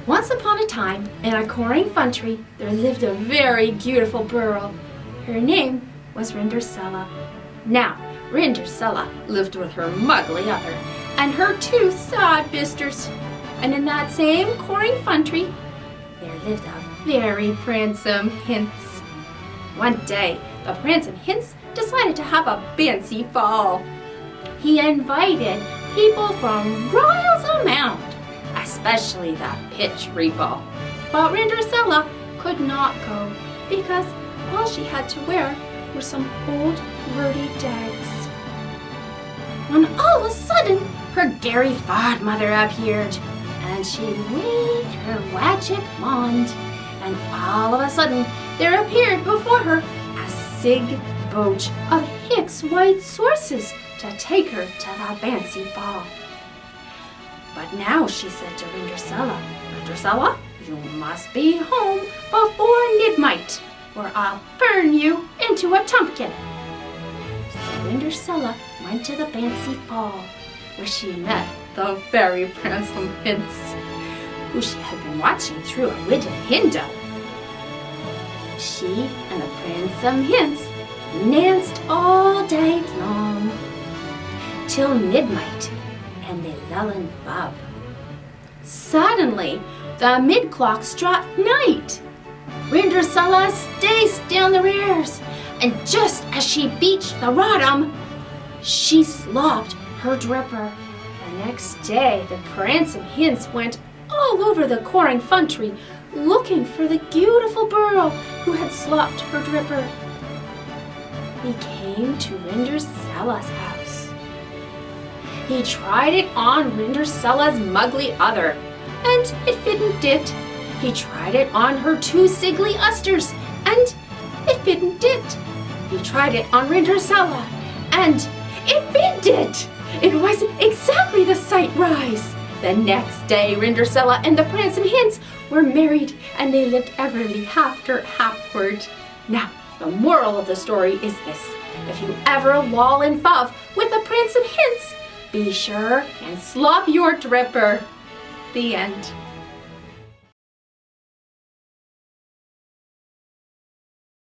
Once upon a time, in a coring country, there lived a very beautiful girl. Her name was Rindersella. Now, Rindersella lived with her muggly other and her two sad sisters. And in that same coring country, there lived a very handsome Hince. One day, the Prince and Hince decided to have a fancy ball. He invited people from miles around, especially the pitch people. But Rindersella could not go because all she had to wear were some old ruddy dags. When all of a sudden, her Gary godmother appeared, and she waved her magic wand, and all of a sudden there appeared before her a sig boat of Hick's white horses to take her to the fancy ball. But now she said to Rindersella, "Rindersella, you must be home before midnight, or I'll burn you into a pumpkin." So Rindersella went to the fancy ball, where she met the very handsome Hince, who she had been watching through a wooden window. She and the Prince and Hince danced all day long, till midnight, and they fell in love. Suddenly, the mid-clock struck night. Rindersella staced down the rears, and just as she beached the bottom, she slopped her dripper. The next day, the Prince and Hince went all over the coring country looking for the beautiful girl who had slopped her dripper. He came to Rindersella's house. He tried it on Rindersella's muggly other, and it didn't it. He tried it on her two siggly usters, and it didn't it. He tried it on Rindersella, and it did. It was exactly the sight rise. The next day, Rindersella and the Prince and Hince were married, and they lived everly after afterward. Now, the moral of the story is this: if you ever fall in love with the Prince and Hince, be sure and slop your dripper. The end.